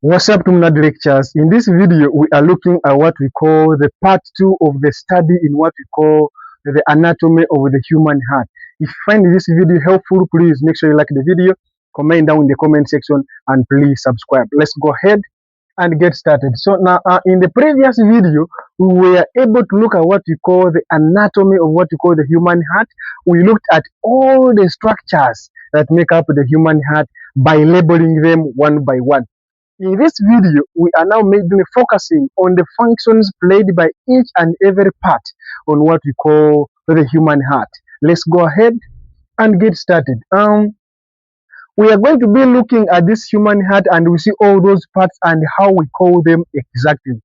What's up, Tumnad lectures? In this video, we are looking at what we call the part 2 of the study in what we call the anatomy of the human heart. If you find this video helpful, please make sure you like the video, comment down in the comment section, and please subscribe. Let's go ahead and get started. So now, in the previous video, we were able to look at what we call the anatomy of what we call the human heart. We looked at all the structures that make up the human heart by labeling them one by one. In this video, we are now mainly focusing on the functions played by each and every part on what we call the human heart. Let's go ahead and get started. We are going to be looking at this human heart and we see all those parts and how we call them exactly.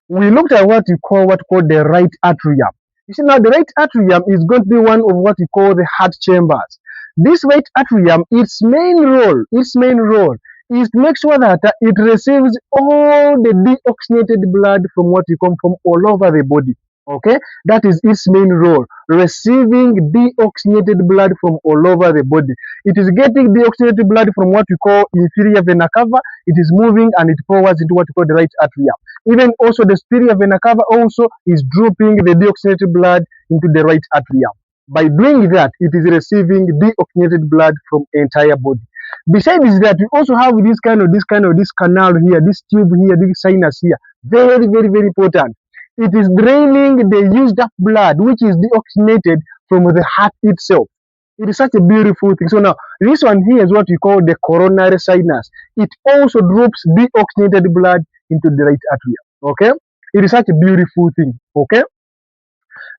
We looked at what we call the right atrium. You see now the right atrium is going to be one of what we call the heart chambers. This right atrium, its main role is to make sure that it receives all the deoxygenated blood from what we come from all over the body. Okay, that is its main role, receiving deoxygenated blood from all over the body. It is getting deoxygenated blood from what we call inferior vena cava. It is moving and it forwards into what we call the right atrium. Even also the superior vena cava also is dropping the deoxygenated blood into the right atrium. By doing that, it is receiving deoxygenated blood from entire body. Besides that, we also have this canal here, this tube here, this sinus here. Very, very, very important. It is draining the used up blood, which is deoxygenated from the heart itself. It is such a beautiful thing. So now, this one here is what we call the coronary sinus. It also drops deoxygenated blood into the right atrium. Okay? It is such a beautiful thing. Okay?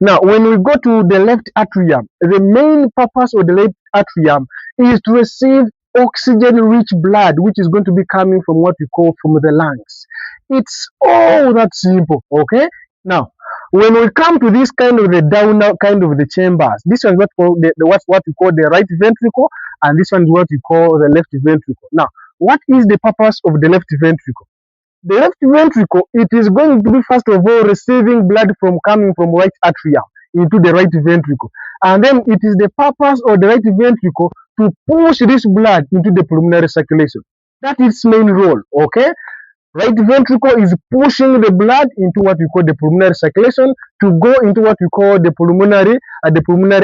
Now, when we go to the left atrium, the main purpose of the left atrium is to receive oxygen-rich blood, which is going to be coming from what we call from the lungs. It's all that simple, okay? Now, when we come to this kind of the down kind of the chambers, this one is what we call the right ventricle, and this one is what we call the left ventricle. Now, what is the purpose of the left ventricle? The left ventricle, it is going to be first of all receiving blood from coming from right atrium into the right ventricle. And then it is the purpose of the right ventricle to push this blood into the pulmonary circulation. That is its main role, okay? Right ventricle is pushing the blood into what we call the pulmonary circulation to go into what we call the pulmonary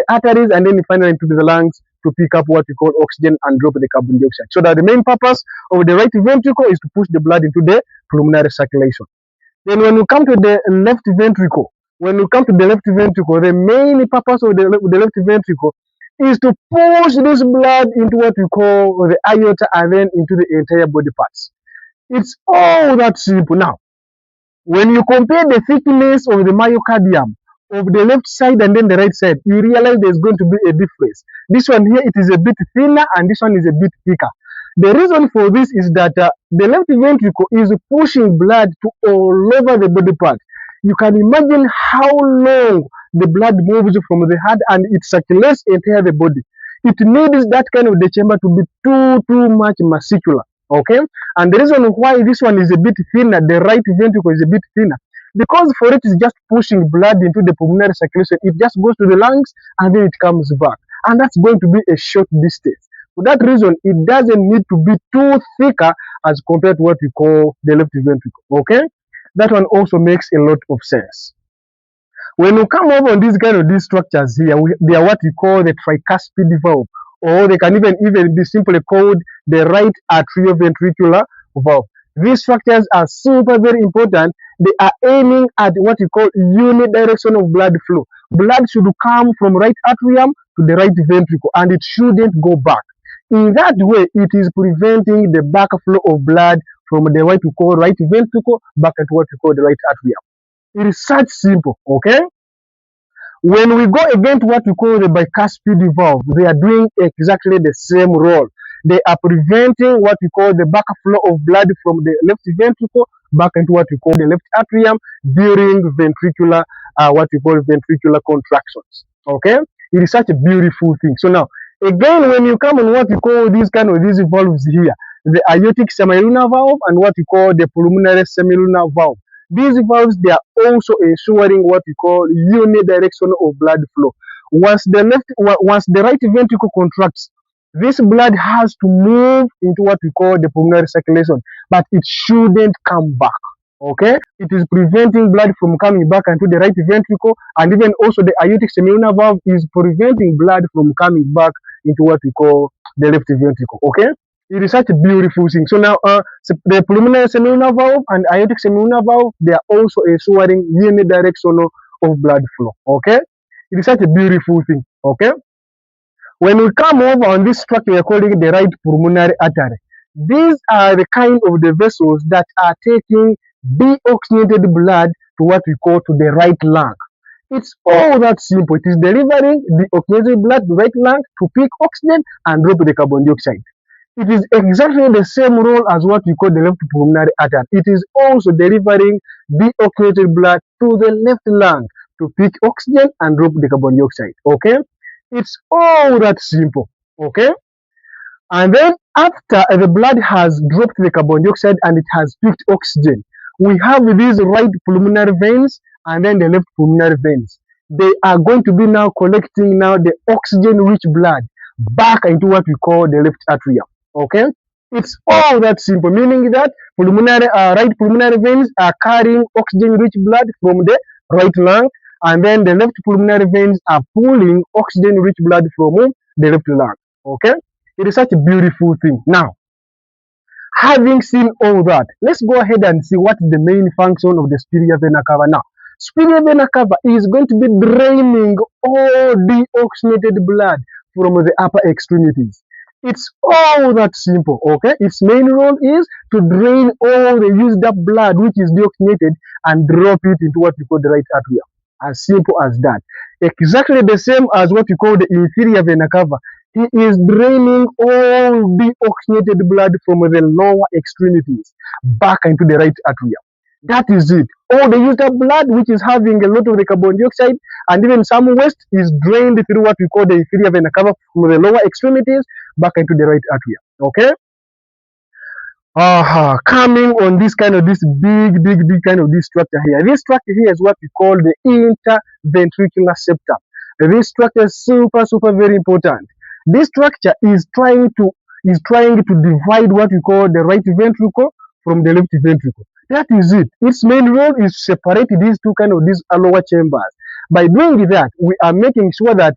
arteries, and then finally into the lungs to pick up what we call oxygen and drop the carbon dioxide. So that the main purpose of the right ventricle is to push the blood into the pulmonary circulation. Then when we come to the left ventricle, the main purpose of the left ventricle is to push this blood into what we call the aorta and then into the entire body parts. It's all that simple. Now, when you compare the thickness of the myocardium of the left side and then the right side, you realize there's going to be a difference. This one here, it is a bit thinner and this one is a bit thicker. The reason for this is that the left ventricle is pushing blood to all over the body part. You can imagine how long the blood moves from the heart and it circulates entire the body. It needs that kind of the chamber to be too much muscular. Okay, and the reason why this one is a bit thinner, the right ventricle is a bit thinner, because for it is just pushing blood into the pulmonary circulation, it just goes to the lungs and then it comes back, and that's going to be a short distance. For that reason, it doesn't need to be too thicker as compared to what we call the left ventricle. Okay, that one also makes a lot of sense. When we come over on these structures here, they are what we call the tricuspid valve, or they can even be simply called the right atrioventricular valve. These structures are super very important. They are aiming at what we call unidirectional blood flow. Blood should come from right atrium to the right ventricle, and it shouldn't go back. In that way, it is preventing the backflow of blood from the what we call right ventricle back into what we call the right atrium. It is such simple, okay? When we go again to what we call the bicuspid valve, they are doing exactly the same role. They are preventing what we call the backflow of blood from the left ventricle back into what we call the left atrium during ventricular, what we call ventricular contractions. Okay, it is such a beautiful thing. So now, again, when you come on what we call these valves here, the aortic semilunar valve and what we call the pulmonary semilunar valve. These valves, they are also ensuring what we call unidirectional of blood flow. Once the right ventricle contracts, This blood has to move into what we call the pulmonary circulation, but it shouldn't come back. Okay, it is preventing blood from coming back into the right ventricle, and even also the aortic semilunar valve is preventing blood from coming back into what we call the left ventricle. Okay, it is such a beautiful thing. So now, the pulmonary semilunar valve and aortic semilunar valve, they are also ensuring unidirectional of blood flow. Okay, it is such a beautiful thing. Okay. When we come over on this structure, we are calling the right pulmonary artery. These are the kind of the vessels that are taking deoxygenated blood to what we call to the right lung. It's all that simple. It is delivering the oxygenated blood to the right lung to pick oxygen and drop the carbon dioxide. It is exactly the same role as what we call the left pulmonary artery. It is also delivering deoxygenated blood to the left lung to pick oxygen and drop the carbon dioxide. Okay? It's all that simple. Okay? And then after the blood has dropped the carbon dioxide and it has picked oxygen, we have these right pulmonary veins and then the left pulmonary veins. They are going to be now collecting now the oxygen-rich blood back into what we call the left atrium. Okay, it's all that simple, meaning that right pulmonary veins are carrying oxygen-rich blood from the right lung, and then the left pulmonary veins are pulling oxygen-rich blood from the left lung. Okay, it is such a beautiful thing. Now, having seen all that, let's go ahead and see what is the main function of the superior vena cava now. Superior vena cava is going to be draining all deoxygenated blood from the upper extremities. It's all that simple, okay? Its main role is to drain all the used up blood which is deoxygenated and drop it into what we call the right atrium. As simple as that. Exactly the same as what we call the inferior vena cava. He is draining all the oxygenated blood from the lower extremities back into the right atrium. That is it. All the used up blood, which is having a lot of the carbon dioxide and even some waste, is drained through what we call the inferior vena cava from the lower extremities back into the right atrium. Okay? Coming on this big kind of this structure here. This structure here is what we call the interventricular septum. This structure is super very important. This structure is trying to divide what we call the right ventricle from the left ventricle. That is it. Its main role is to separate these two kind of these lower chambers. By doing that, we are making sure that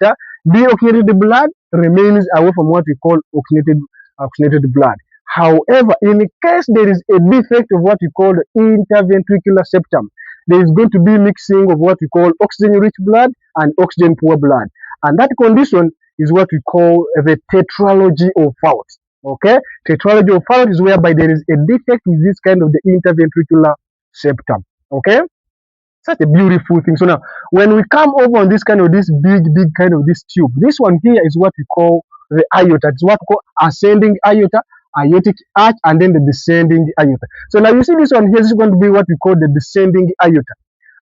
deoxygenated blood remains away from what we call oxygenated blood. However, in case there is a defect of what we call the interventricular septum, there is going to be mixing of what we call oxygen-rich blood and oxygen-poor blood. And that condition is what we call the tetralogy of Fought. Okay? Tetralogy of Fought is whereby there is a defect with this kind of the interventricular septum. Okay? Such a beautiful thing. So now, when we come over on this kind of this big kind of this tube, this one here is what we call the aorta. It's what we call ascending aorta, aortic arch, and then the descending aorta. So now you see this one here is going to be what we call the descending aorta.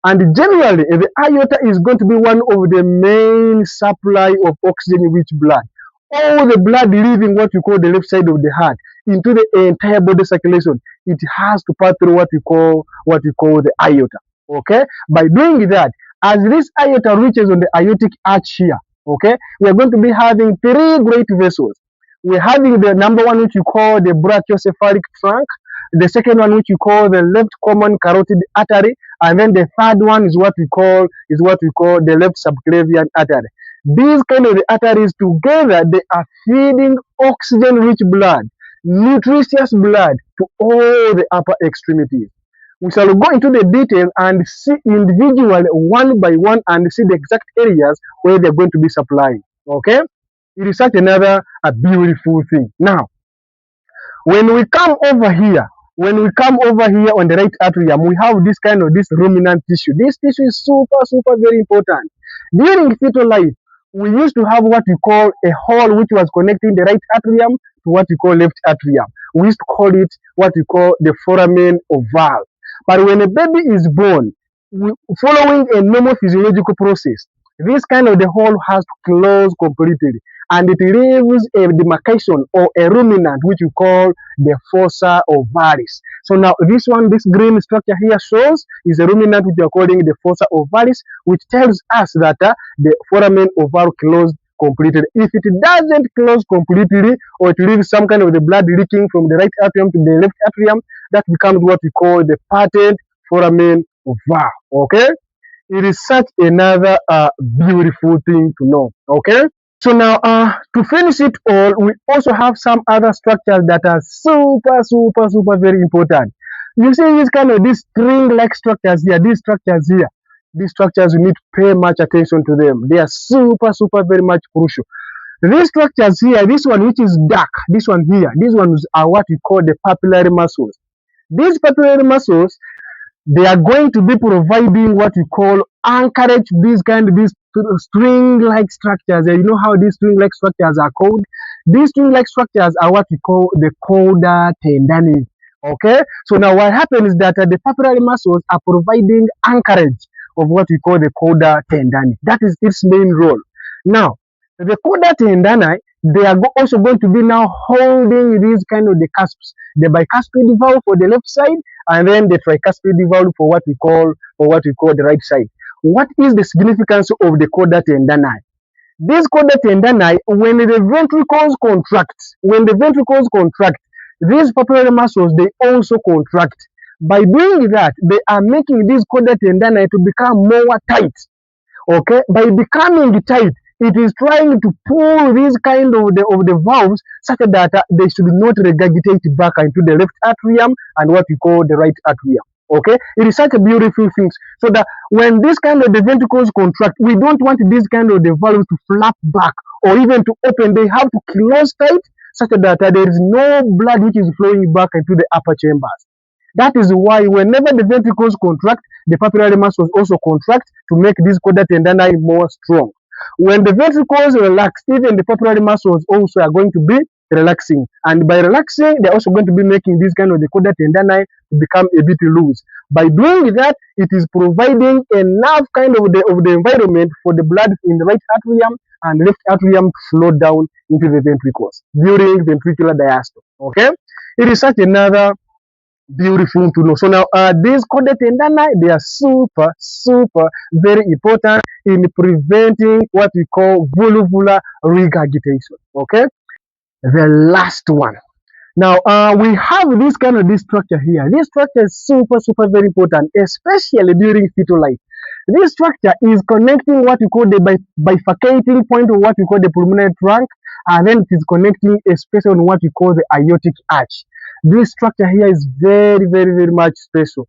And generally, the aorta is going to be one of the main supply of oxygen-rich blood. All the blood leaving what we call the left side of the heart into the entire body circulation, it has to pass through what we call the aorta. Okay, by doing that, as this aorta reaches on the aortic arch here, okay, we are going to be having three great vessels. We're having the number one, which you call the brachiocephalic trunk, the second one, which you call the left common carotid artery, and then the third one is what we call the left subclavian artery. These kind of the arteries together, they are feeding oxygen-rich blood, nutritious blood to all the upper extremities. We shall go into the detail and see individually one by one and see the exact areas where they're going to be supplying. Okay? It is such another a beautiful thing. Now, when we come over here on the right atrium, we have this kind of this ruminant tissue. This tissue is super very important. During fetal life, we used to have what we call a hole which was connecting the right atrium to what we call left atrium. We used to call it what we call the foramen ovale. But when a baby is born, following a normal physiological process, this kind of the hole has to close completely, and it leaves a demarcation or a ruminant which we call the fossa ovalis. So now this green structure here shows is a ruminant which we are calling the fossa ovalis, which tells us that the foramen ovale closed completely. If it doesn't close completely, or it leaves some kind of the blood leaking from the right atrium to the left atrium, that becomes what we call the patent foramen valve. Okay, it is such another beautiful thing to know. Okay, so now to finish it all, we also have some other structures that are super very important. You see these kind of these string-like structures here, these structures you need to pay much attention to them. They are super very much crucial. These structures here, this one which is dark, this one here, these ones are what we call the papillary muscles. These papillary muscles, they are going to be providing what we call anchorage, these string-like structures. You know how these string-like structures are called? These string-like structures are what we call the cauda tendinae. Okay, so now what happens is that the papillary muscles are providing anchorage of what we call the cauda tendinae. That is its main role. Now, the cauda tendinae, they are also going to be now holding these kind of the cusps, the bicuspid valve for the left side, and then the tricuspid valve for what we call the right side. What is the significance of the cauda tendinae? This cauda tendinae, when the ventricles contract, these papillary muscles, they also contract. By doing that, they are making these cauda tendinae to become more tight. Okay, by becoming tight, it is trying to pull these kind of the valves such that they should not regurgitate back into the left atrium and what we call the right atrium. Okay, it is such a beautiful thing. So that when this kind of the ventricles contract, we don't want this kind of the valves to flap back or even to open. They have to close tight such that there is no blood which is flowing back into the upper chambers. That is why whenever the ventricles contract, the papillary muscles also contract to make these cauda tendinae more strong. When the ventricles relax, even the papillary muscles also are going to be relaxing. And by relaxing, they're also going to be making this kind of the cauda tendinae to become a bit loose. By doing that, it is providing enough kind of the environment for the blood in the right atrium and left atrium to flow down into the ventricles during ventricular diastole. Okay? It is such another beautiful to know. So now these cauda tendinae, they are super very important in preventing what we call valvular regurgitation. Okay, the last one. Now we have this structure here. This structure is super very important, especially during fetal life. This structure is connecting what we call the bifurcating point of what we call the pulmonary trunk, and then it is connecting especially on what we call the aortic arch. This structure here is very much special.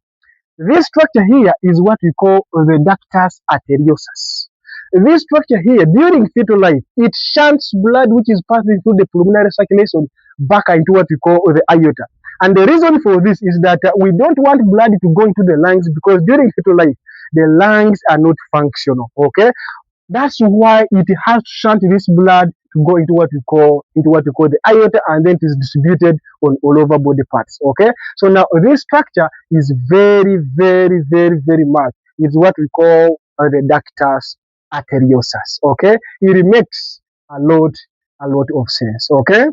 This structure here is what we call the ductus arteriosus. This structure here, during fetal life, it shunts blood which is passing through the pulmonary circulation back into what we call the aorta. And the reason for this is that we don't want blood to go into the lungs because during fetal life, the lungs are not functional. Okay, that's why it has to shunt this blood to go into what we call the aorta, and then it is distributed on all over body parts. Okay, so now this structure is very much is what we call the ductus arteriosus. Okay, it makes a lot of sense. Okay.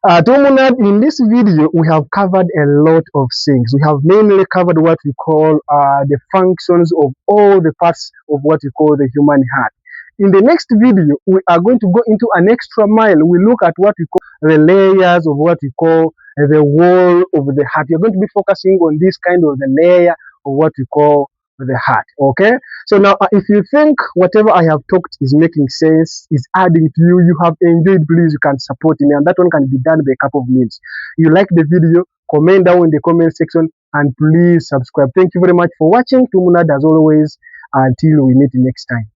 Tumnad, in this video, we have covered a lot of things. We have mainly covered what we call the functions of all the parts of what we call the human heart. In the next video, we are going to go into an extra mile. We look at what we call the layers of what we call the wall of the heart. You're going to be focusing on this kind of the layer of what we call the heart. Okay, so now if you think whatever I have talked is making sense, is adding to you, you have enjoyed, please, you can support me, and that one can be done by a couple of means. You like the video, comment down in the comment section, and please subscribe. Thank you very much for watching. Tumnad, as always, until we meet next time.